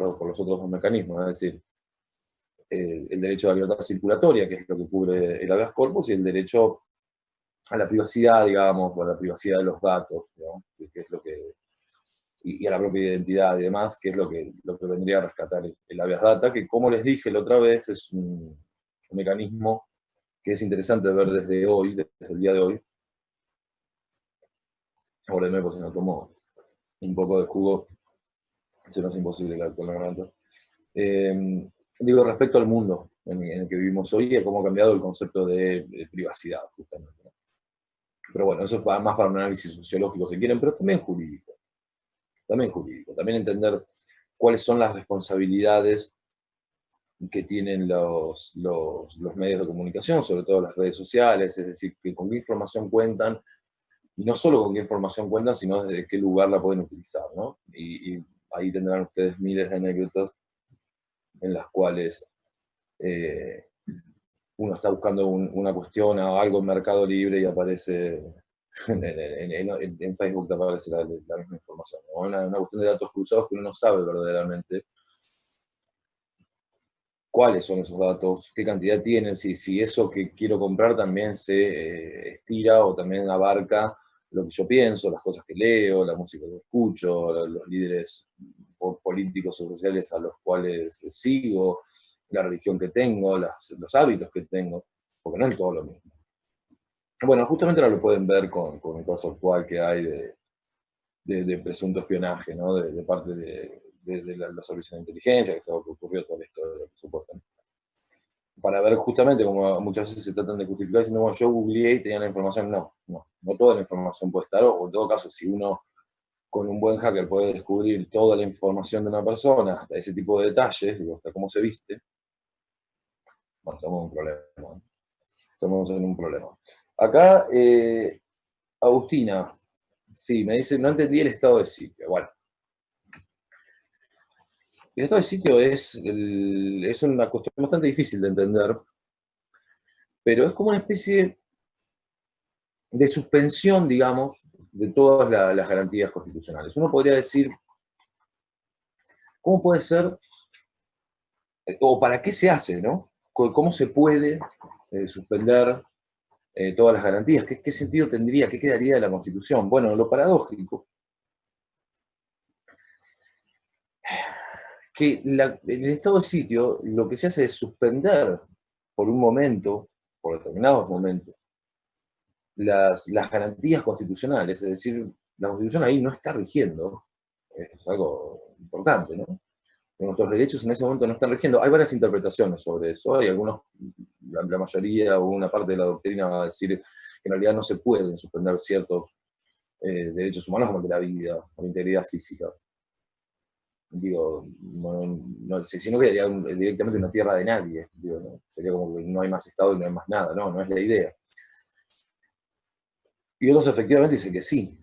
por los otros dos mecanismos, es decir, el derecho a la libertad circulatoria, que es lo que cubre el habeas corpus, y el derecho a la privacidad, digamos, o a la privacidad de los datos, ¿no? Que es lo que, y a la propia identidad y demás, que es lo que vendría a rescatar el habeas data, que como les dije la otra vez, es un mecanismo que es interesante ver desde hoy, desde el día de hoy. Ahora de nuevo se nos tomó un poco de jugo, se nos es imposible con la garganta. Digo, respecto al mundo en el que vivimos hoy, y cómo ha cambiado el concepto de privacidad, justamente. Pero bueno, eso es más para un análisis sociológico, si quieren, pero también jurídico. También jurídico. También entender cuáles son las responsabilidades que tienen los medios de comunicación, sobre todo las redes sociales, es decir, que con qué información cuentan, y no solo con qué información cuentan, sino desde qué lugar la pueden utilizar, ¿no? Y ahí tendrán ustedes miles de anécdotas en las cuales uno está buscando una cuestión o algo en Mercado Libre y aparece en Facebook te aparece la misma información, ¿no? Una cuestión de datos cruzados que uno no sabe verdaderamente cuáles son esos datos, qué cantidad tienen, si eso que quiero comprar también se estira o también abarca lo que yo pienso, las cosas que leo, la música que escucho, los líderes políticos o sociales a los cuales sigo, la religión que tengo, los hábitos que tengo, porque no es todo lo mismo. Bueno, justamente ahora lo pueden ver con el caso actual que hay de presunto espionaje, ¿no? De parte de los servicios de inteligencia, que se ocurrió todo esto de lo que supuestamente. Para ver justamente como muchas veces se tratan de justificar diciendo, bueno, yo googleé y tenía la información. No toda la información puede estar, o en todo caso, si uno con un buen hacker puede descubrir toda la información de una persona, hasta ese tipo de detalles, digo, hasta cómo se viste, bueno, estamos en un problema, ¿no? Estamos en un problema. Acá, Agustina, sí, me dice, no entendí el estado de sitio. Bueno, el estado de sitio es una cuestión bastante difícil de entender, pero es como una especie de suspensión, digamos, de todas las garantías constitucionales. Uno podría decir, ¿cómo puede ser, o para qué se hace, ¿no? ¿Cómo se puede suspender todas las garantías? ¿Qué sentido tendría? ¿Qué quedaría de la Constitución? Bueno, lo paradójico, que en el estado de sitio lo que se hace es suspender por un momento, por determinados momentos, las garantías constitucionales, es decir, la Constitución ahí no está rigiendo, es algo importante, ¿no? Nuestros derechos en ese momento no están rigiendo. Hay varias interpretaciones sobre eso, hay algunos, la mayoría o una parte de la doctrina va a decir que en realidad no se pueden suspender ciertos derechos humanos como el de la vida o la integridad física. Digo, si no quedaría directamente una tierra de nadie, digo, ¿no? Sería como que no hay más Estado y no hay más nada, no es la idea. Y otros efectivamente dicen que sí.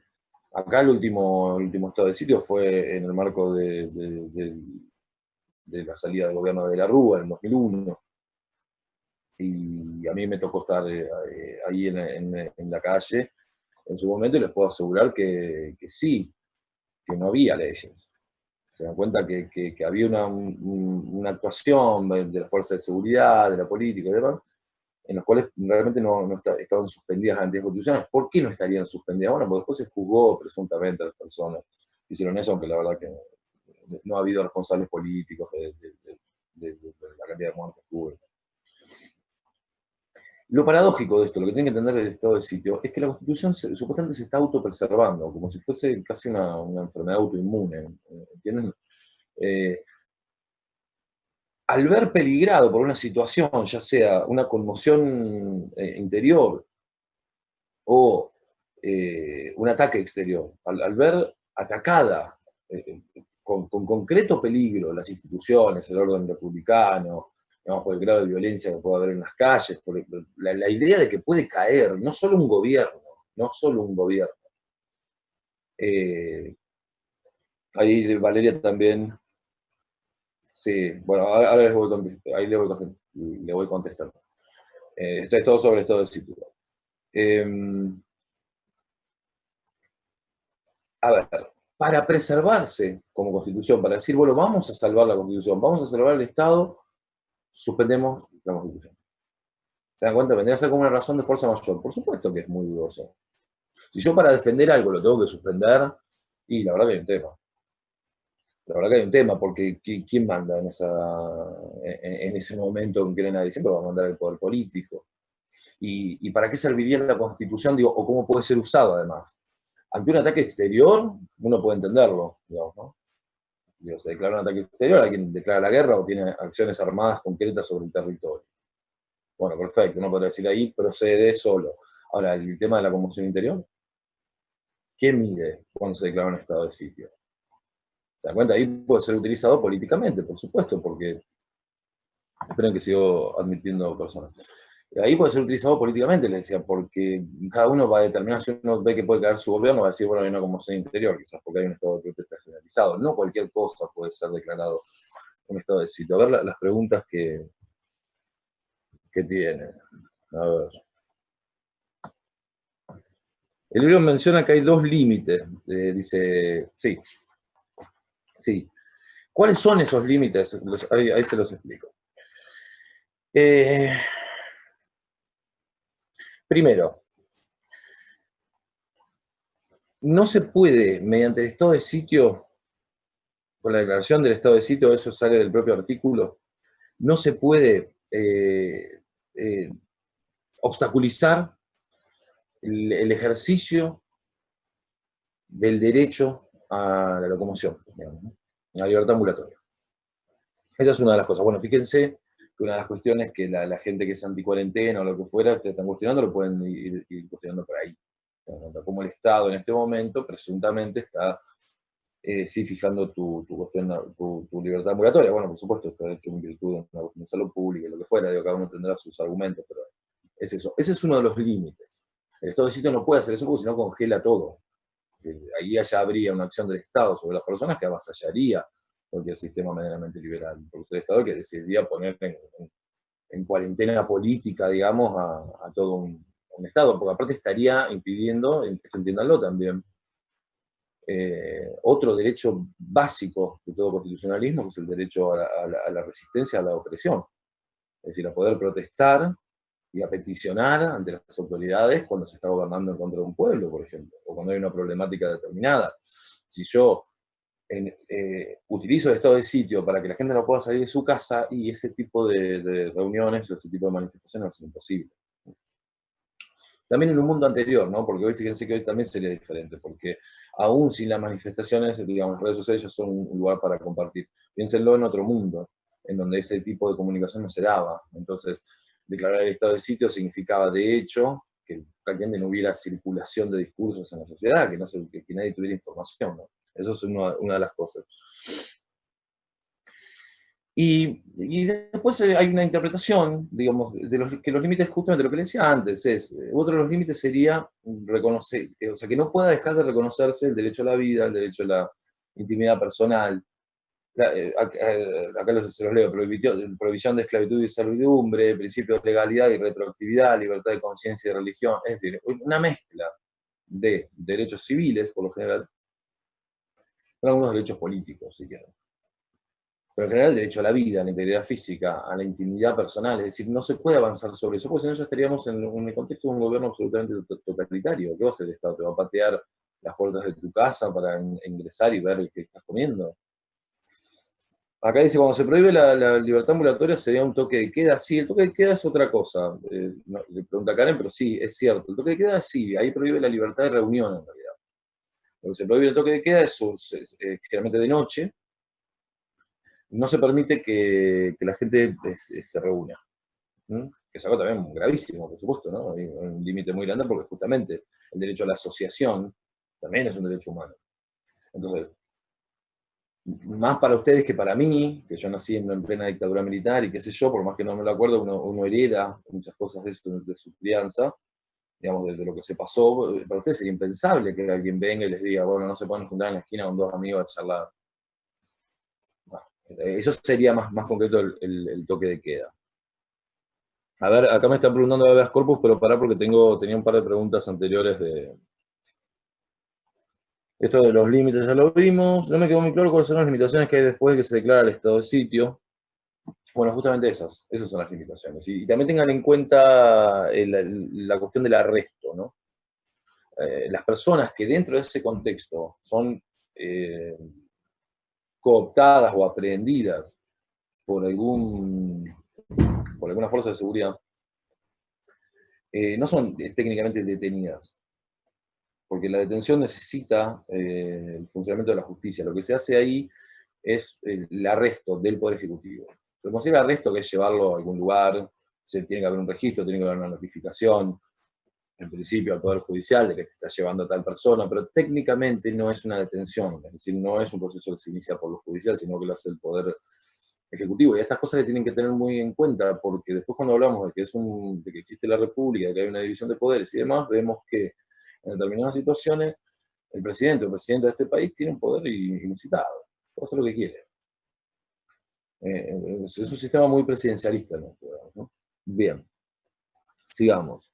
Acá el último estado de sitio fue en el marco de la salida del gobierno de la Rúa en el 2001, y a mí me tocó estar ahí en la calle en su momento, y les puedo asegurar que sí, que no había leyes. Se dan cuenta que había una actuación de la fuerza de seguridad, de la política y demás, en los cuales realmente no estaban suspendidas las garantías constitucionales. ¿Por qué no estarían suspendidas? Bueno, porque después se juzgó presuntamente a las personas que hicieron eso, aunque la verdad que no ha habido responsables políticos de la cantidad de muertos que hubo. Lo paradójico de esto, lo que tiene que entender el estado de sitio, es que la Constitución supuestamente se está autopreservando, como si fuese casi una enfermedad autoinmune, ¿entienden? Eh, Al ver peligrado por una situación, ya sea una conmoción interior o un ataque exterior, al ver atacada con concreto peligro las instituciones, el orden republicano, digamos, por el grado de violencia que puede haber en las calles, por la idea de que puede caer no solo un gobierno, no solo un gobierno. Eh, Ahí Valeria también, sí, bueno, ahora les voy ahí le voy contestando. Esto es todo sobre esto del sitio. A ver, para preservarse como Constitución, para decir, bueno, vamos a salvar la Constitución, vamos a salvar el Estado, suspendemos la Constitución. ¿Se dan cuenta? Vendría a ser como una razón de fuerza mayor. Por supuesto que es muy dudoso. Si yo para defender algo lo tengo que suspender, y la verdad que hay un tema. La verdad que hay un tema, porque ¿quién manda en ese momento en que nadie? Siempre va a mandar el poder político. ¿Y para qué serviría la Constitución? Digo, o cómo puede ser usado además. Ante un ataque exterior, uno puede entenderlo, digamos, ¿no? Digo, se declara un ataque exterior a quien declara la guerra o tiene acciones armadas concretas sobre el territorio. Bueno, perfecto, uno podría decir ahí procede solo. Ahora, el tema de la conmoción interior, ¿qué mide cuando se declara un estado de sitio? ¿Se dan cuenta? Ahí puede ser utilizado políticamente, por supuesto, porque esperen que sigo admitiendo personas. Ahí puede ser utilizado políticamente, les decía, porque cada uno va a determinar, si uno ve que puede caer su gobierno, va a decir, bueno, hay una conmoción interior, quizás porque hay un estado de protesta generalizado. No cualquier cosa puede ser declarado un estado de sitio. A ver las preguntas que tiene. A ver. El libro menciona que hay dos límites. Dice, sí, sí. ¿Cuáles son esos límites? Ahí se los explico. Primero, no se puede, mediante el estado de sitio, con la declaración del estado de sitio, eso sale del propio artículo, no se puede obstaculizar el ejercicio del derecho a la locomoción, digamos, ¿no? A la libertad ambulatoria. Esa es una de las cosas. Bueno, fíjense que una de las cuestiones que la gente que es anticuarentena o lo que fuera te están cuestionando, lo pueden ir cuestionando por ahí. Como el Estado en este momento presuntamente está sí fijando tu libertad ambulatoria. Bueno, por supuesto, está hecho en virtud de una cuestión de salud pública, lo que fuera, digo, cada uno tendrá sus argumentos, pero es eso. Ese es uno de los límites. El Estado de sitio no puede hacer eso porque si no congela todo. Ahí ya habría una acción del Estado sobre las personas que avasallaría cualquier sistema medianamente liberal. Porque es el Estado que decidiría poner en cuarentena política, digamos, a todo un Estado, porque aparte estaría impidiendo, entiéndanlo también, otro derecho básico de todo constitucionalismo, que es el derecho a la resistencia a la opresión. Es decir, a poder protestar y a peticionar ante las autoridades cuando se está gobernando en contra de un pueblo, por ejemplo, o cuando hay una problemática determinada. Si yo utilizo el estado de sitio para que la gente no pueda salir de su casa, y ese tipo de reuniones o ese tipo de manifestaciones es imposible. También en un mundo anterior, ¿no? Porque hoy, fíjense que hoy también sería diferente, porque aún sin las manifestaciones, digamos, las redes sociales ya son un lugar para compartir. Piénsenlo en otro mundo, en donde ese tipo de comunicación no se daba. Entonces, declarar el estado de sitio significaba, de hecho, que prácticamente no hubiera circulación de discursos en la sociedad, que nadie tuviera información, ¿no? Eso es una de las cosas. Y después hay una interpretación, digamos, que los límites, justamente lo que le decía antes, otro de los límites sería reconocer, o sea, que no pueda dejar de reconocerse el derecho a la vida, el derecho a la intimidad personal. Acá se los leo: prohibición de esclavitud y servidumbre, principios de legalidad y retroactividad, libertad de conciencia y de religión, es decir, una mezcla de derechos civiles, por lo general, con algunos derechos políticos, si quieren. Pero en general el derecho a la vida, a la integridad física, a la intimidad personal, es decir, no se puede avanzar sobre eso, porque si no ya estaríamos en el contexto de un gobierno absolutamente totalitario. ¿Qué va a hacer el Estado? ¿Te va a patear las puertas de tu casa para ingresar y ver qué estás comiendo? Acá dice, cuando se prohíbe la libertad ambulatoria sería un toque de queda. Sí, el toque de queda es otra cosa. Le pregunta Karen, pero sí, es cierto. El toque de queda sí, ahí prohíbe la libertad de reunión en realidad. Lo que se prohíbe el toque de queda es generalmente de noche. No se permite que la gente se reúna. ¿Mm? Que es algo también gravísimo, por supuesto, ¿no? Hay un límite muy grande porque justamente el derecho a la asociación también es un derecho humano. Entonces, más para ustedes que para mí, que yo nací en plena dictadura militar y qué sé yo, por más que no me lo acuerdo, uno hereda muchas cosas de su crianza, digamos, de lo que se pasó. Para ustedes sería impensable que alguien venga y les diga, bueno, no se pueden juntar en la esquina con dos amigos a charlar. Bueno, eso sería más concreto el toque de queda. A ver, acá me están preguntando de habeas corpus, pero pará porque tenía un par de preguntas anteriores Esto de los límites ya lo vimos. No me quedó muy claro cuáles son las limitaciones que hay después de que se declara el estado de sitio. Bueno, justamente esas son las limitaciones. Y también tengan en cuenta la cuestión del arresto, ¿no? Las personas que dentro de ese contexto son eh, cooptadas o aprehendidas por, por alguna fuerza de seguridad, no son técnicamente detenidas, porque la detención necesita el funcionamiento de la justicia. Lo que se hace ahí es el arresto del Poder Ejecutivo. Se considera arresto que es llevarlo a algún lugar, se tiene que haber un registro, tiene que haber una notificación, en principio al Poder Judicial de que te está llevando a tal persona, pero técnicamente no es una detención, es decir, no es un proceso que se inicia por lo judicial, sino que lo hace el Poder Ejecutivo. Y estas cosas le tienen que tener muy en cuenta, porque después cuando hablamos de que, de que existe la República, de que hay una división de poderes y demás, vemos que en determinadas situaciones el presidente o el presidente de este país tiene un poder inusitado, puede hacer lo que quiere. Es un sistema muy presidencialista, ¿no? Bien, sigamos.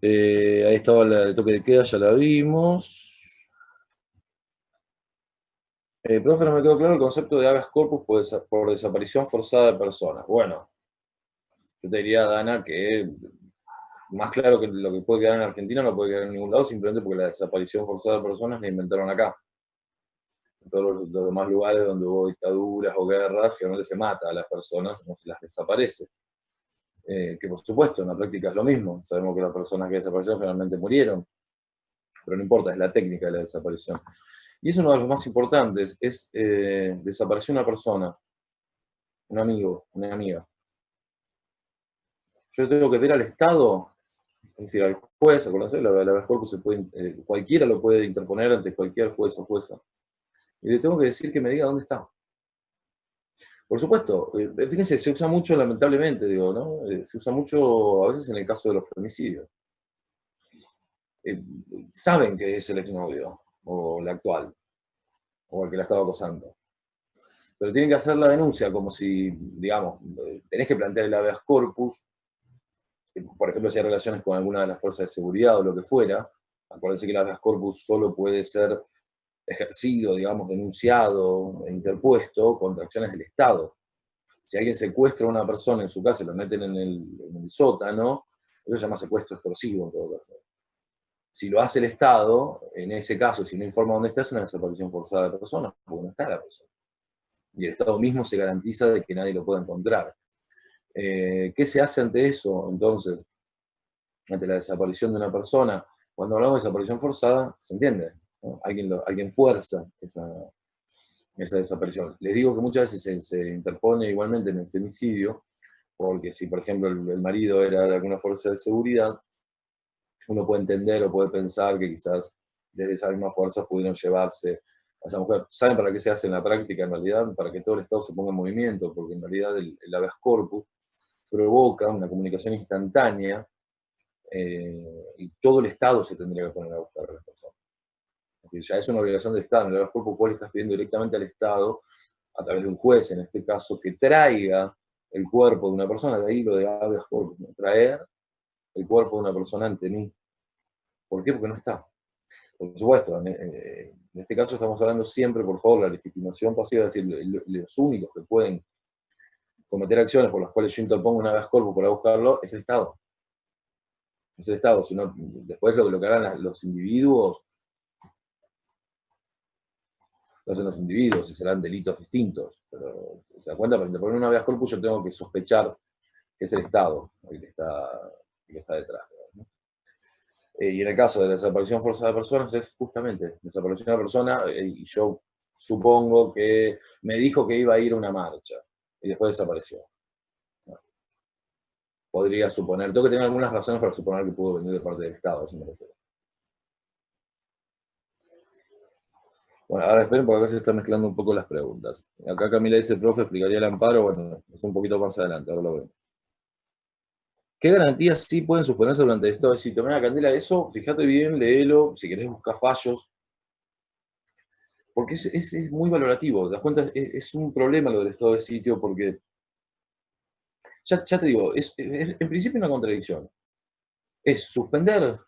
Ahí estaba la de toque de queda, ya la vimos. Profe, no me quedó claro el concepto de habeas corpus por desaparición forzada de personas. Bueno, yo te diría, Dana, que más claro que lo que puede quedar en Argentina no puede quedar en ningún lado, simplemente porque la desaparición forzada de personas la inventaron acá. En todos los demás lugares donde hubo dictaduras o guerras, generalmente se mata a las personas, no se las desaparece. Que por supuesto en la práctica es lo mismo. Sabemos que las personas que desaparecieron generalmente murieron, pero no importa, es la técnica de la desaparición. Y es uno de los más importantes, es desapareció una persona, un amigo, una amiga. Yo tengo que ver al Estado, es decir, al juez, acuérdense, la habeas corpus se puede, cualquiera lo puede interponer ante cualquier juez o jueza. Y le tengo que decir que me diga dónde está. Por supuesto, fíjense, se usa mucho, lamentablemente, digo, ¿no? Se usa mucho a veces en el caso de los femicidios. Saben que es el exnovio, o el actual, o el que la estaba acosando. Pero tienen que hacer la denuncia como si, digamos, tenés que plantear el habeas corpus, por ejemplo, si hay relaciones con alguna de las fuerzas de seguridad o lo que fuera. Acuérdense que el habeas corpus solo puede ser ejercido, digamos, denunciado e interpuesto contra acciones del Estado. Si alguien secuestra a una persona en su casa y lo meten en el sótano, eso se llama secuestro extorsivo en todo caso. Si lo hace el Estado, en ese caso, si no informa dónde está, es una desaparición forzada de personas, porque no está la persona. Y el Estado mismo se garantiza de que nadie lo pueda encontrar. ¿Qué se hace ante eso, entonces? Ante la desaparición de una persona. Cuando hablamos de desaparición forzada, se entiende, ¿no? Alguien fuerza esa desaparición. Les digo que muchas veces se interpone igualmente en el femicidio, porque si, por ejemplo, el marido era de alguna fuerza de seguridad, uno puede entender o puede pensar que quizás desde esa misma fuerza pudieron llevarse a esa mujer. ¿Saben para qué se hace en la práctica? En realidad, para que todo el Estado se ponga en movimiento, porque en realidad el habeas corpus provoca una comunicación instantánea y todo el Estado se tendría que poner a buscar a las personas. Es decir, ya es una obligación del Estado. En el habeas corpus vos le estás pidiendo directamente al Estado, a través de un juez en este caso, que traiga el cuerpo de una persona, de ahí lo de habeas corpus, ¿no? Traer el cuerpo de una persona ante mí. ¿Por qué? Porque no está. Por supuesto, en este caso estamos hablando siempre, por favor, la legitimación pasiva, es decir, los únicos que pueden cometer acciones por las cuales yo interpongo un habeas corpus para buscarlo es el Estado. Es el Estado, sino después lo que hagan los individuos, lo hacen los individuos y serán delitos distintos. Pero se da cuenta, para interponer un habeas corpus yo tengo que sospechar que es el Estado el que está detrás. ¿No? Y en el caso de la desaparición forzada de personas es justamente desaparición de una persona y yo supongo que me dijo que iba a ir a una marcha y después desapareció. ¿No? Podría suponer, tengo que tener algunas razones para suponer que pudo venir de parte del Estado, eso me refiero. Bueno, ahora esperen porque acá se están mezclando un poco las preguntas. Acá Camila dice, profe, explicaría el amparo, bueno, es un poquito más adelante, ahora lo vemos. ¿Qué garantías sí pueden suponerse durante el estado de sitio? Mira, Candela, eso, fíjate bien, léelo, si querés buscar fallos, porque es muy valorativo, ¿te das cuenta? Es un problema lo del estado de sitio, porque, ya te digo, es en principio una contradicción. Es suspender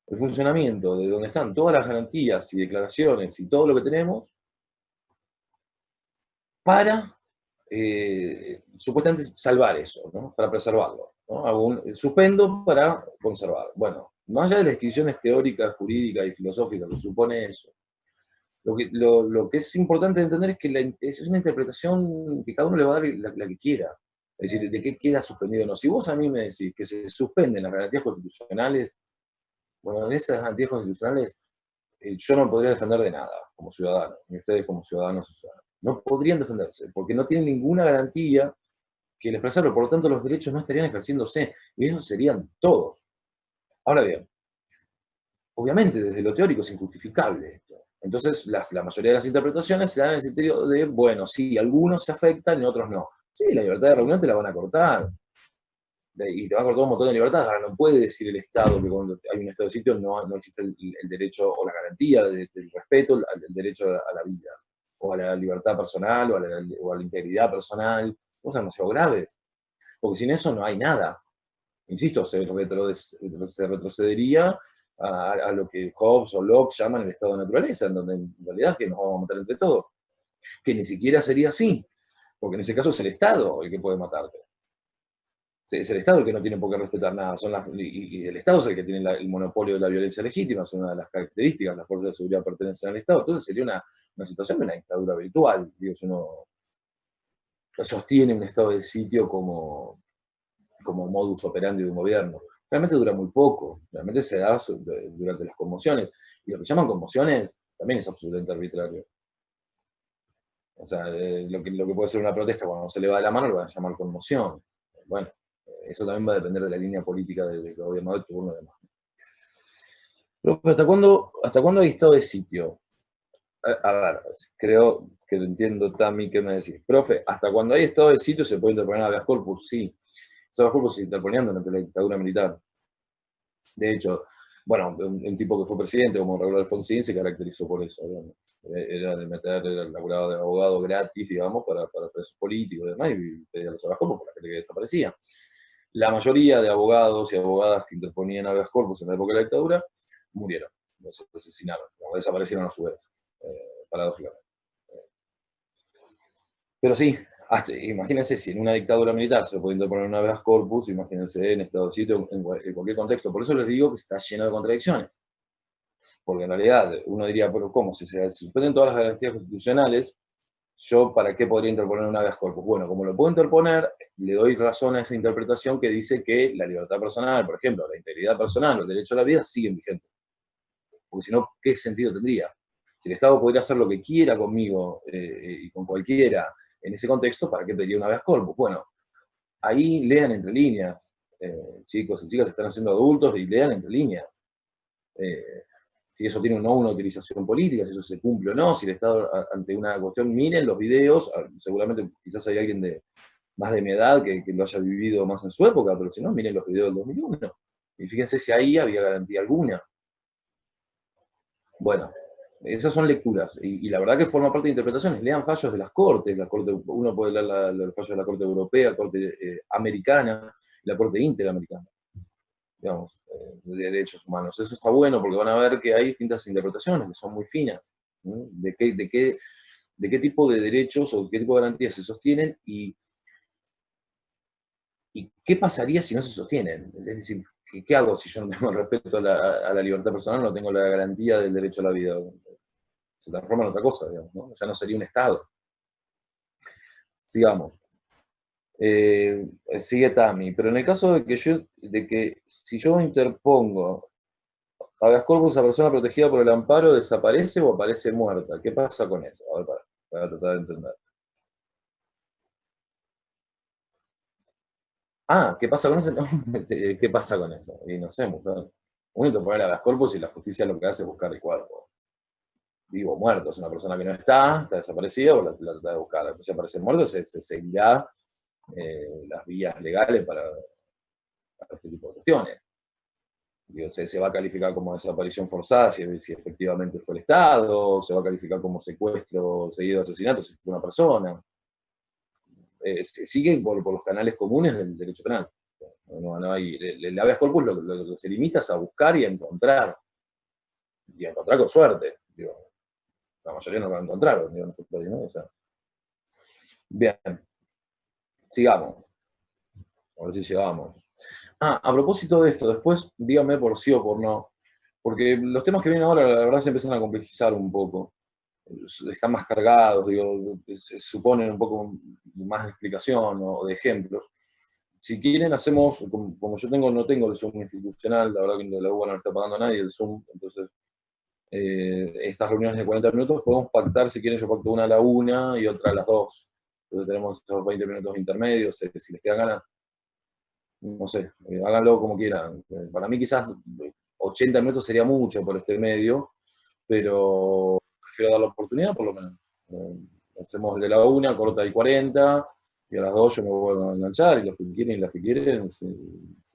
el funcionamiento de donde están todas las garantías y declaraciones y todo lo que tenemos para supuestamente salvar eso, ¿no? Para preservarlo, ¿no? Suspendo para conservar. Bueno, más allá de las descripciones teóricas, jurídicas y filosóficas que supone eso, lo que es importante entender es que es una interpretación que cada uno le va a dar la que quiera. Es decir, de qué queda suspendido o no. Si vos a mí me decís que se suspenden las garantías constitucionales, bueno, en esas garantías constitucionales yo no podría defender de nada como ciudadano, ni ustedes como ciudadanos o ciudadanas. No podrían defenderse, porque no tienen ninguna garantía que el expresarlo, por lo tanto los derechos no estarían ejerciéndose, y esos serían todos. Ahora bien, obviamente desde lo teórico es injustificable esto. Entonces la mayoría de las interpretaciones se dan en el sentido de, bueno, sí, algunos se afectan y otros no. Sí, la libertad de reunión te la van a cortar, y te van a cortar un montón de libertades. Ahora no puede decir el Estado que cuando hay un estado de sitio no existe el derecho o la garantía del respeto al derecho a la vida, o a la libertad personal, o a la integridad personal, cosas demasiado graves. Porque sin eso no hay nada. Insisto, se retrocedería a lo que Hobbes o Locke llaman el estado de naturaleza, en donde en realidad que nos vamos a matar entre todos. Que ni siquiera sería así, porque en ese caso es el Estado el que puede matarte. Es el Estado el que no tiene por qué respetar nada. Y el Estado es el que tiene el monopolio de la violencia legítima, es una de las características. Las fuerzas de seguridad pertenecen al Estado. Entonces sería una situación de una dictadura virtual. Digo, si uno sostiene un estado de sitio como modus operandi de un gobierno. Realmente dura muy poco, realmente se da durante las conmociones. Y lo que llaman conmociones también es absolutamente arbitrario. O sea, lo que puede ser una protesta cuando se le va de la mano lo van a llamar conmoción. Bueno, eso también va a depender de la línea política del gobierno de turno y demás. Pero hasta cuándo hay estado de sitio? A ver, creo que lo entiendo, Tami, ¿qué me decís? Profe, ¿hasta cuando hay estado de sitio se puede interponer habeas corpus? Sí. Esos habeas corpus se interponían durante la dictadura militar. De hecho, bueno, un tipo que fue presidente, como Raúl Alfonsín, se caracterizó por eso. Digamos. Era el laburado de abogado gratis, digamos, para presos políticos y demás, y pedía los habeas corpus por la gente que desaparecía. La mayoría de abogados y abogadas que interponían habeas corpus en la época de la dictadura murieron, los asesinaron, o desaparecieron a su vez, paradójicamente. Pero sí, imagínense si en una dictadura militar se puede interponer un habeas corpus, imagínense en estado de sitio, en cualquier contexto. Por eso les digo que está lleno de contradicciones. Porque en realidad uno diría, pero ¿cómo? Si se suspenden todas las garantías constitucionales, ¿yo para qué podría interponer un habeas corpus? Bueno, como lo puedo interponer, le doy razón a esa interpretación que dice que la libertad personal, por ejemplo, la integridad personal o el derecho a la vida siguen vigentes. Porque si no, ¿qué sentido tendría? Si el Estado podría hacer lo que quiera conmigo y con cualquiera en ese contexto, ¿para qué pediría un habeas corpus? Bueno, ahí lean entre líneas. Chicos y chicas están haciendo adultos y lean entre líneas. Si eso tiene o no una utilización política, si eso se cumple o no, si el Estado ante una cuestión, miren los videos, seguramente quizás hay alguien más de mi edad que lo haya vivido más en su época, pero si no, miren los videos del 2001. Y fíjense si ahí había garantía alguna. Bueno, esas son lecturas, y la verdad que forma parte de interpretaciones. Lean fallos de las cortes, uno puede leer los fallos de la Corte Europea, Corte Americana, la Corte Interamericana, digamos, de derechos humanos. Eso está bueno porque van a ver que hay distintas interpretaciones que son muy finas, ¿no? De qué tipo de derechos o qué tipo de garantías se sostienen y qué pasaría si no se sostienen. Es decir, ¿qué hago si yo no tengo respeto a la libertad personal, no tengo la garantía del derecho a la vida? Se transforma en otra cosa, digamos, ¿no? Ya no sería un Estado. Sigamos. Sigue Tami, pero en el caso de que si yo interpongo habeas corpus a persona protegida por el amparo, ¿desaparece o aparece muerta? ¿Qué pasa con eso? A ver, para tratar de entender. Ah, ¿qué pasa con eso? No, ¿qué pasa con eso? Y no sé, uno interpone habeas corpus y la justicia lo que hace es buscar el cuerpo. Vivo o muerto, es una persona que no está desaparecida, o la trata de buscar. Si aparece muerto, se seguirá las vías legales para este tipo de cuestiones. Digo, se va a calificar como desaparición forzada si efectivamente fue el Estado, se va a calificar como secuestro seguido de asesinato si fue una persona. Se sigue por los canales comunes del derecho penal. No hay, el habeas corpus lo que se limita es a buscar y a encontrar con suerte. Digo, la mayoría no lo encontraron, digo, ¿no? O sea, bien, sigamos. A ver si llegamos. A propósito de esto, después díganme por sí o por no, porque los temas que vienen ahora, la verdad, se empiezan a complejizar un poco. Están más cargados, digo, suponen un poco más de explicación o de ejemplos. Si quieren, hacemos, como yo no tengo el Zoom institucional, la verdad que la UBA no le está pagando a nadie el Zoom, entonces estas reuniones de 40 minutos podemos pactar, si quieren, yo pacto una a la 1 y otra a las 2. Entonces tenemos esos 20 minutos intermedios, si les quedan ganas, no sé, háganlo como quieran. Para mí quizás 80 minutos sería mucho por este medio, pero prefiero dar la oportunidad por lo menos. Hacemos el de la 1, corta y 40, y a las 2 yo me vuelvo a enganchar, y los que quieren y las que quieren se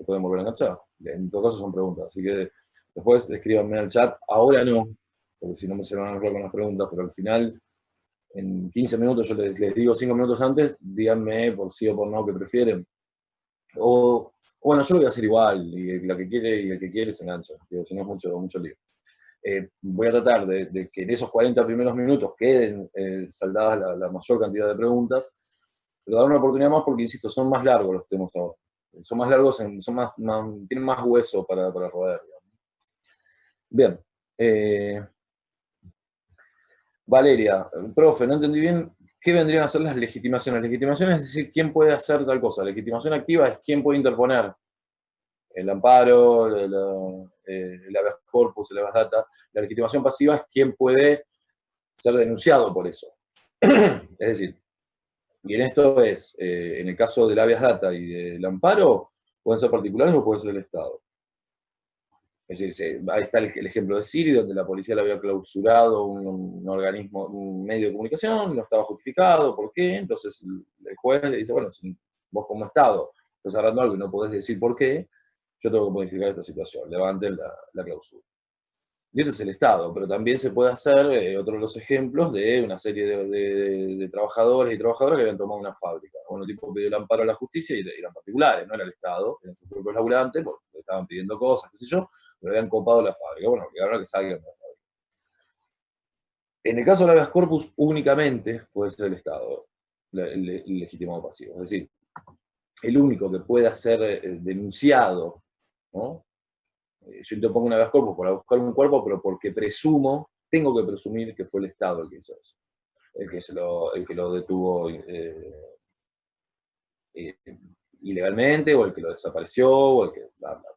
pueden volver a enganchar. En todo caso son preguntas, así que después escríbanme en el chat, ahora no, porque si no me se van a enrolar con las preguntas, pero al final, en 15 minutos yo les digo 5 minutos antes, díganme por sí o por no que prefieren. O bueno, yo lo voy a hacer igual, y la que quiere y el que quiere se engancha, si no es mucho lío. Voy a tratar de que en esos 40 primeros minutos queden saldadas la mayor cantidad de preguntas, pero dar una oportunidad más porque, insisto, son más largos los temas ahora. Son más largos, tienen más hueso para rodear. Bien. Valeria, profe, no entendí bien qué vendrían a ser las legitimaciones. Legitimaciones es decir, quién puede hacer tal cosa. Legitimación activa es quién puede interponer el amparo, el habeas corpus, el habeas data. La legitimación pasiva es quién puede ser denunciado por eso. Es decir, y en esto en el caso del habeas data y del amparo, pueden ser particulares o puede ser el Estado. Es decir, ahí está el ejemplo de Siri, donde la policía le había clausurado un organismo, un medio de comunicación, no estaba justificado, ¿por qué? Entonces el juez le dice, bueno, si vos como Estado estás hablando algo y no podés decir por qué, yo tengo que modificar esta situación, levanten la clausura. Y ese es el Estado, pero también se puede hacer, otro de los ejemplos, de una serie de trabajadores y trabajadoras que habían tomado una fábrica. Bueno, el tipo pidió el amparo a la justicia y eran particulares, no era el Estado, eran sus propios laburantes, porque estaban pidiendo cosas, qué sé yo, pero habían copado la fábrica. Bueno, obligaron a que salgan de la fábrica. En el caso de la habeas corpus, únicamente puede ser el Estado, el legitimado pasivo. Es decir, el único que pueda ser denunciado, ¿no? Yo interpongo una habeas corpus para buscar un cuerpo, pero porque tengo que presumir que fue el Estado el que hizo eso, el que lo detuvo ilegalmente, o el que lo desapareció, o el que... Bla, bla,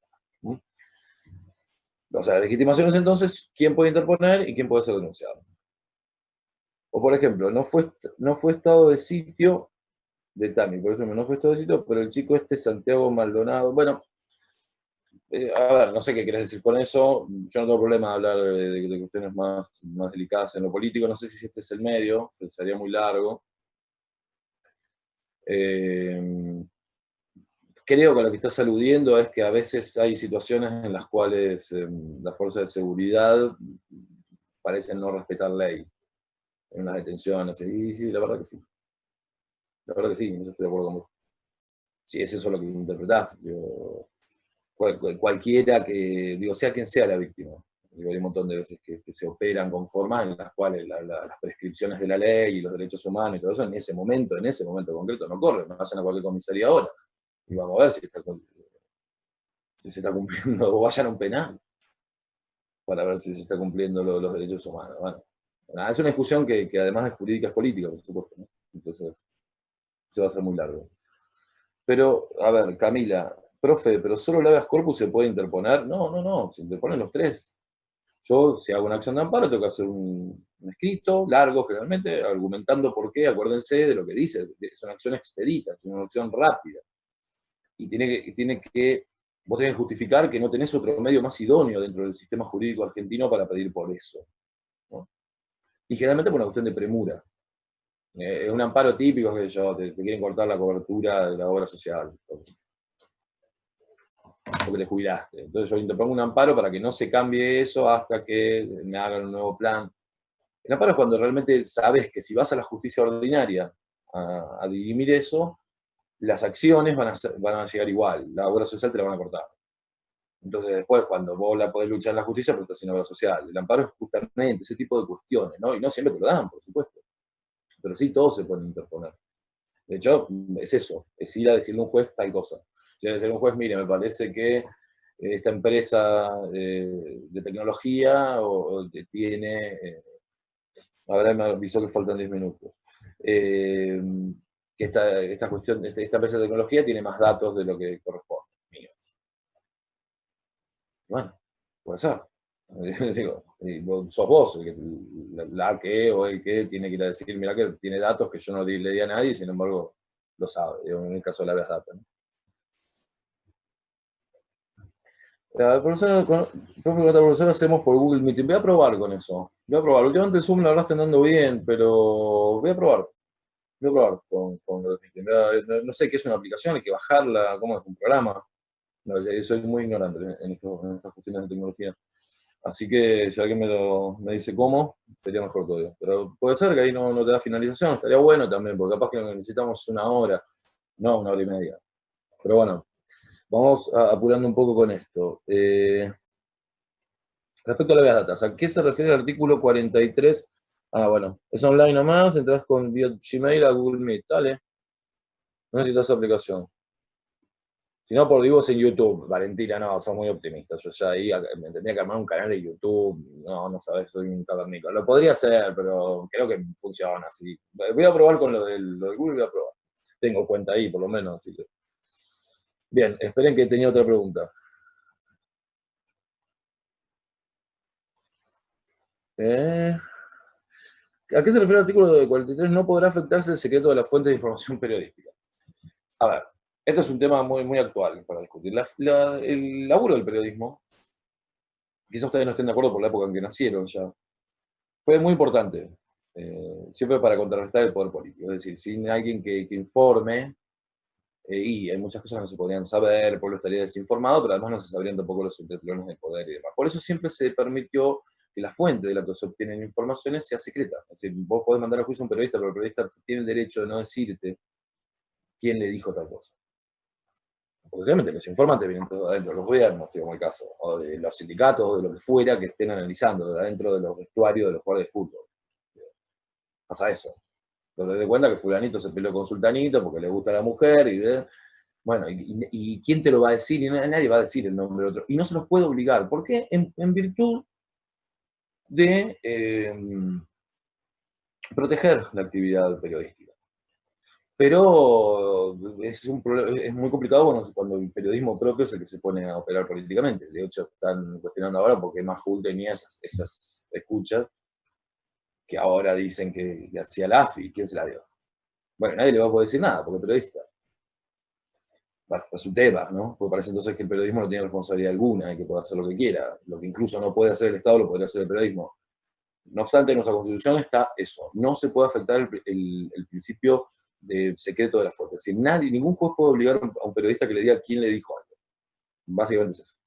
bla. O sea, legitimaciones entonces, ¿quién puede interponer y quién puede ser denunciado? O por ejemplo, no fue estado de sitio de Tami, por ejemplo, no fue estado de sitio, pero el chico Santiago Maldonado, bueno, a ver, no sé qué querés decir con eso. Yo no tengo problema de hablar de cuestiones más delicadas en lo político. No sé si este es el medio, sería muy largo. Creo que lo que estás aludiendo es que a veces hay situaciones en las cuales las fuerzas de seguridad parecen no respetar ley en las detenciones. Y sí, la verdad que sí. La verdad que sí, no estoy de acuerdo con vos. Si es eso lo que interpretás. Cualquiera que, sea quien sea la víctima. Hay un montón de veces que se operan con formas en las cuales las prescripciones de la ley y los derechos humanos y todo eso en ese momento concreto no corren, no hacen a cualquier comisaría ahora. Y vamos a ver si se está cumpliendo, o vayan a un penal para ver si se está cumpliendo los derechos humanos. Bueno, es una discusión que además de jurídica es política, por supuesto, ¿no? Entonces se va a hacer muy largo. Pero, a ver, Camila, profe, ¿pero solo el habeas corpus se puede interponer? No, se interponen los tres. Yo, si hago una acción de amparo, tengo que hacer un escrito, largo generalmente, argumentando por qué, acuérdense de lo que dice, es una acción expedita, es una acción rápida. Y vos tenés que justificar que no tenés otro medio más idóneo dentro del sistema jurídico argentino para pedir por eso, ¿no? Y generalmente por una cuestión de premura. Es un amparo típico que te quieren cortar la cobertura de la obra social, porque te jubilaste. Entonces yo interpongo un amparo para que no se cambie eso hasta que me hagan un nuevo plan. El amparo es cuando realmente sabes que si vas a la justicia ordinaria a dirimir eso, las acciones van a llegar igual, la obra social te la van a cortar. Entonces después, cuando vos la podés luchar en la justicia, pues estás sin obra social. El amparo es justamente ese tipo de cuestiones, ¿no? Y no siempre te lo dan, por supuesto. Pero sí, todos se pueden interponer. De hecho, es eso, es ir a decirle a un juez tal cosa. Si le decirle a un juez, mire, me parece que esta empresa de tecnología tiene, ahora me avisó que faltan 10 minutos, eh, que esta cuestión, esta empresa de tecnología tiene más datos de lo que corresponde, míos. Bueno, puede ser. Digo, sos vos el que, la que o el que tiene que ir a decir, mira que tiene datos que yo no le di a nadie, sin embargo lo sabe, digo, en el caso de la Data, ¿no? Profesor, profe, con otra profesora hacemos por Google Meeting. Voy a probar con eso. Voy a probar. Últimamente Zoom la verdad está andando bien, pero voy a probar. Voy a probar con los Meeting. No sé qué es una aplicación, hay que bajarla, cómo es un programa. No, yo soy muy ignorante en estas cuestiones de tecnología. Así que si alguien me dice cómo, sería mejor todavía. Pero puede ser que ahí no te da finalización, estaría bueno también, porque capaz que necesitamos una hora, no una hora y media. Pero bueno, vamos apurando un poco con esto. Respecto a las datas, ¿a qué se refiere el artículo 43? Ah, bueno, es online nomás, entras con vía Gmail a Google Meet, dale, no necesitas aplicación. Si no, por vivos en YouTube, Valentina, no, son muy optimistas. Yo ya ahí me tendría que armar un canal de YouTube, no sabes, soy un cavernícola. Lo podría hacer, pero creo que funciona así. Voy a probar con lo del Google, voy a probar. Tengo cuenta ahí, por lo menos, así que. Bien, esperen que tenía otra pregunta. Eh, ¿A qué se refiere el artículo de 43? No podrá afectarse el secreto de la fuente de información periodística. A ver, esto es un tema muy actual para discutir. El laburo del periodismo, quizás ustedes no estén de acuerdo por la época en que nacieron ya, fue muy importante, siempre para contrarrestar el poder político. Es decir, sin alguien que informe, y hay muchas cosas que no se podrían saber, el pueblo estaría desinformado, pero además no se sabrían tampoco los entreplones de poder y demás. Por eso siempre se permitió que la fuente de la que se obtienen informaciones sea secreta. Es decir, vos podés mandar a juicio a un periodista, pero el periodista tiene el derecho de no decirte quién le dijo tal cosa. Porque obviamente los informantes vienen todos adentro de los gobiernos, como el caso, o de los sindicatos, o de lo que fuera que estén analizando, de adentro de los vestuarios de los jugadores de fútbol. Pasa eso. Entonces te das cuenta que fulanito se peleó con sultanito porque le gusta a la mujer, bueno, y quién te lo va a decir, y nadie va a decir el nombre de otro. Y no se los puede obligar. ¿Por qué? En virtud de proteger la actividad periodística. Pero es muy complicado cuando el periodismo propio es el que se pone a operar políticamente. De hecho, están cuestionando ahora porque Majul tenía esas escuchas que ahora dicen que hacía la AFI. ¿Quién se la dio? Bueno, nadie le va a poder decir nada, porque es periodista. Bueno, es un tema, ¿no? Porque parece entonces que el periodismo no tiene responsabilidad alguna y que puede hacer lo que quiera. Lo que incluso no puede hacer el Estado lo podría hacer el periodismo. No obstante, en nuestra Constitución está eso. No se puede afectar el principio de secreto de la fuente. Es decir, ningún juez puede obligar a un periodista que le diga quién le dijo algo. Básicamente es eso.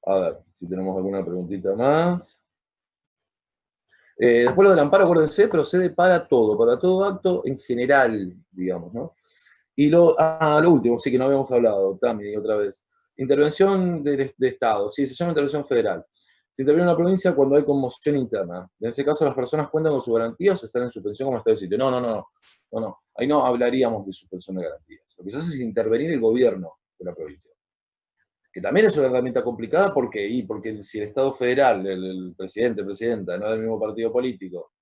A ver, si tenemos alguna preguntita más. Después lo del amparo, acuérdense, procede para todo acto en general, digamos, ¿no? Y lo último, sí que no habíamos hablado, Tami, otra vez. Intervención de Estado, sí, se llama intervención federal. Se interviene en una provincia cuando hay conmoción interna. En ese caso, las personas cuentan con sus garantías o están en suspensión como estado de sitio. No. Ahí no hablaríamos de suspensión de garantías. Lo que se hace es intervenir el gobierno de la provincia. Que también es una herramienta complicada porque si el Estado federal, el presidenta, no es del mismo partido político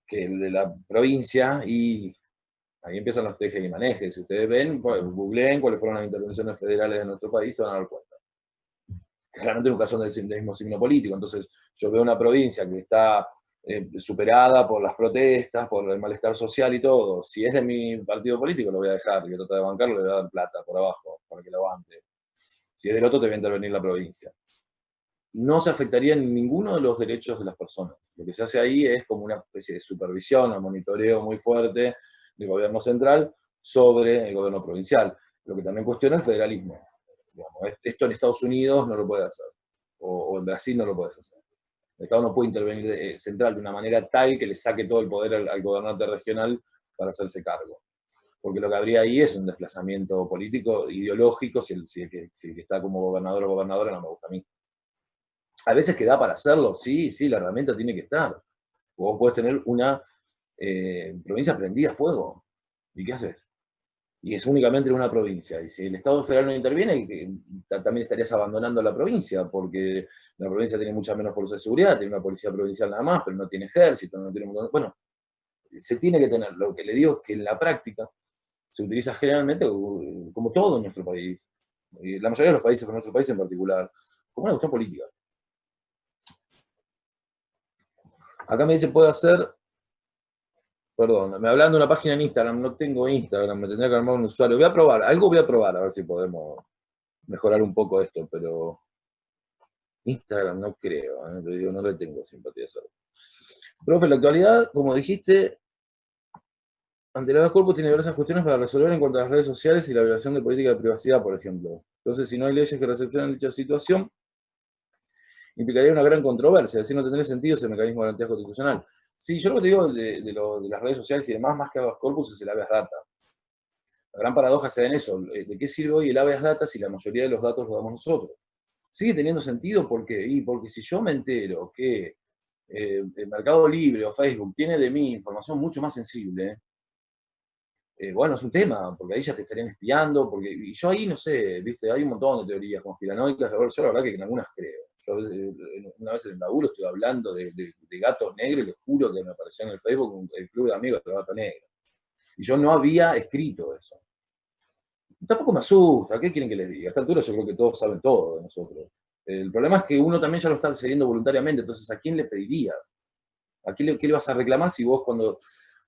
que el de la provincia, y ahí empiezan los tejes y manejes. Si ustedes ven, pues, googleen cuáles fueron las intervenciones federales de nuestro país, se van a dar cuenta. Claramente nunca son del mismo signo político. Entonces, yo veo una provincia que está superada por las protestas, por el malestar social y todo. Si es de mi partido político, lo voy a dejar, que trata de bancarlo, le voy a dar plata por abajo para que lo aguante. Si es del otro, te va a intervenir la provincia. No se afectaría en ninguno de los derechos de las personas. Lo que se hace ahí es como una especie de supervisión o monitoreo muy fuerte del gobierno central sobre el gobierno provincial, lo que también cuestiona el federalismo. Digamos, esto en Estados Unidos no lo puede hacer, o en Brasil no lo puedes hacer. El Estado no puede intervenir central de una manera tal que le saque todo el poder al gobernante regional para hacerse cargo. porque lo que habría ahí es un desplazamiento político, ideológico, si el que está como gobernador o gobernadora no me gusta a mí. A veces que da para hacerlo, sí, la herramienta tiene que estar. Vos podés tener una provincia prendida a fuego. ¿Y qué haces? Y es únicamente en una provincia. Y si el Estado federal no interviene, también estarías abandonando la provincia, porque la provincia tiene mucha menos fuerza de seguridad, tiene una policía provincial nada más, pero no tiene ejército, no tiene... Bueno, se tiene que tener. Lo que le digo es que en la práctica se utiliza generalmente, como todo en nuestro país, y la mayoría de los países, pero nuestro país en particular, como una cuestión política. Acá me dice, puede hacer... Perdón, me hablan de una página en Instagram, no tengo Instagram, me tendría que armar un usuario. Voy a probar, algo voy a probar, a ver si podemos mejorar un poco esto, pero Instagram no creo, te digo, no le tengo simpatía a eso. Profe, en la actualidad, como dijiste, ante la habeas corpus tiene diversas cuestiones para resolver en cuanto a las redes sociales y la violación de política de privacidad, por ejemplo. Entonces, si no hay leyes que recepcionen dicha situación, implicaría una gran controversia, es decir, no tendría sentido ese mecanismo de garantía constitucional. Sí, yo lo que te digo de las redes sociales y demás, más que habeas corpus, es el habeas data. La gran paradoja se da en eso. ¿De qué sirve hoy el habeas data si la mayoría de los datos los damos nosotros? Sigue teniendo sentido porque si yo me entero que el Mercado Libre o Facebook tiene de mí información mucho más sensible, bueno, es un tema, porque ahí ya te estarían espiando, y yo ahí no sé, viste, hay un montón de teorías conspiranoicas, yo la verdad que en algunas creo. Yo una vez en el laburo estoy hablando de gatos negros y les juro que me apareció en el Facebook el club de amigos de gato negro. Y yo no había escrito eso. Tampoco me asusta, ¿qué quieren que les diga? A esta altura yo creo que todos saben todo de nosotros. El problema es que uno también ya lo está cediendo voluntariamente, entonces ¿a quién le pedirías? ¿Qué le vas a reclamar si vos cuando...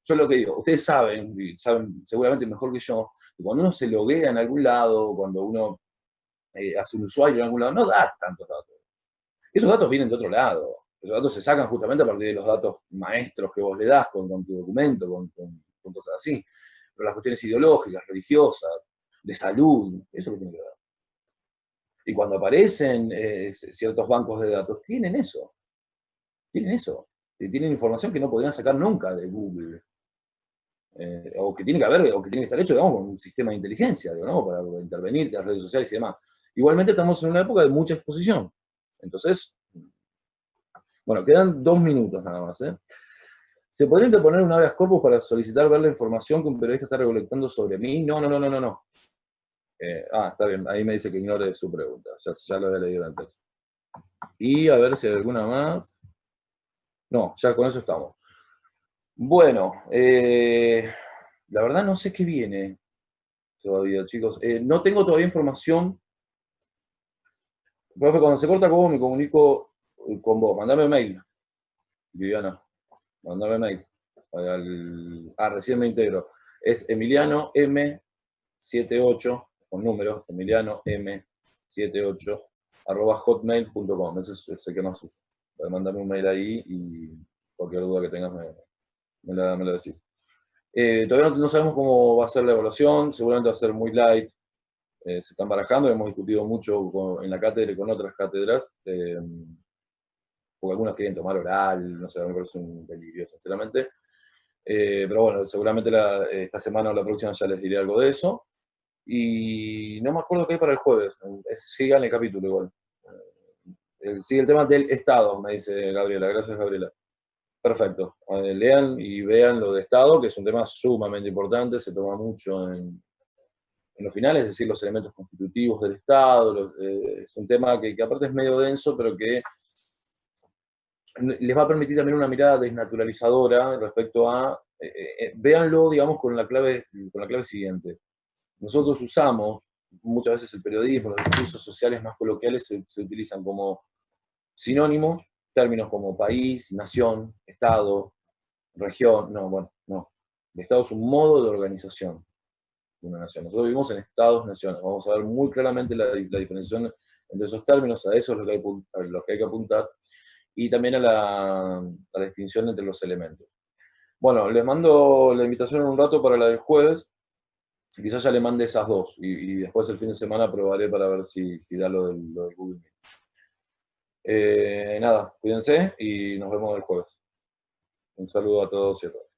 Yo lo que digo, ustedes saben, y saben seguramente mejor que yo, que cuando uno se loguea en algún lado, cuando uno hace un usuario en algún lado, no da tantos datos. Esos datos vienen de otro lado. Esos datos se sacan justamente a partir de los datos maestros que vos le das con tu documento, con cosas así. Pero las cuestiones ideológicas, religiosas, de salud, eso es lo que tiene que ver. Y cuando aparecen ciertos bancos de datos, tienen eso. Tienen eso. Tienen información que no podrían sacar nunca de Google. O que tiene que haber, o que tiene que estar hecho, digamos, con un sistema de inteligencia, ¿no? Para intervenir en las redes sociales y demás. Igualmente estamos en una época de mucha exposición. Entonces, bueno, quedan 2 minutos nada más, ¿eh? ¿Se podría interponer un habeas corpus para solicitar ver la información que un periodista está recolectando sobre mí? No, no, no, no, no, no. Está bien, ahí me dice que ignore su pregunta, ya lo había leído en el texto. Y a ver si hay alguna más. No, ya con eso estamos. Bueno, la verdad no sé qué viene todavía, chicos. No tengo todavía información. Profe, cuando se corta, ¿cómo me comunico con vos? Mandame mail, Viviana. Mandame mail. Recién me integro. Es Emiliano M78, con número, Emiliano M78, @hotmail.com. Ese es el que más uso. Puedes mandarme un mail ahí y cualquier duda que tengas me la decís. Todavía no sabemos cómo va a ser la evaluación, seguramente va a ser muy light. Se están barajando, hemos discutido mucho en la cátedra y con otras cátedras, porque algunos quieren tomar oral, no sé, a mí me parece un delirio, sinceramente. Pero bueno, seguramente esta semana o la próxima ya les diré algo de eso. Y no me acuerdo qué hay para el jueves, sigan el capítulo igual. Sigue el tema del Estado, me dice Gabriela, gracias Gabriela. Perfecto. Lean y vean lo de Estado, que es un tema sumamente importante, se toma mucho en los finales, es decir, los elementos constitutivos del Estado. Es un tema que aparte es medio denso, pero que les va a permitir también una mirada desnaturalizadora respecto a, véanlo, digamos, con la clave siguiente. Nosotros usamos, muchas veces el periodismo, los discursos sociales más coloquiales se utilizan como sinónimos, términos como país, nación, Estado, región, no, bueno, no. El Estado es un modo de organización de una nación. Nosotros vivimos en Estados-naciones. Vamos a ver muy claramente la diferenciación entre esos términos, a eso es lo que hay que apuntar, y también a la distinción entre los elementos. Bueno, les mando la invitación en un rato para la del jueves, quizás ya le mande esas dos, y después el fin de semana probaré para ver si da lo del Google Meet. Nada, cuídense y nos vemos el jueves. Un saludo a todos y a todas.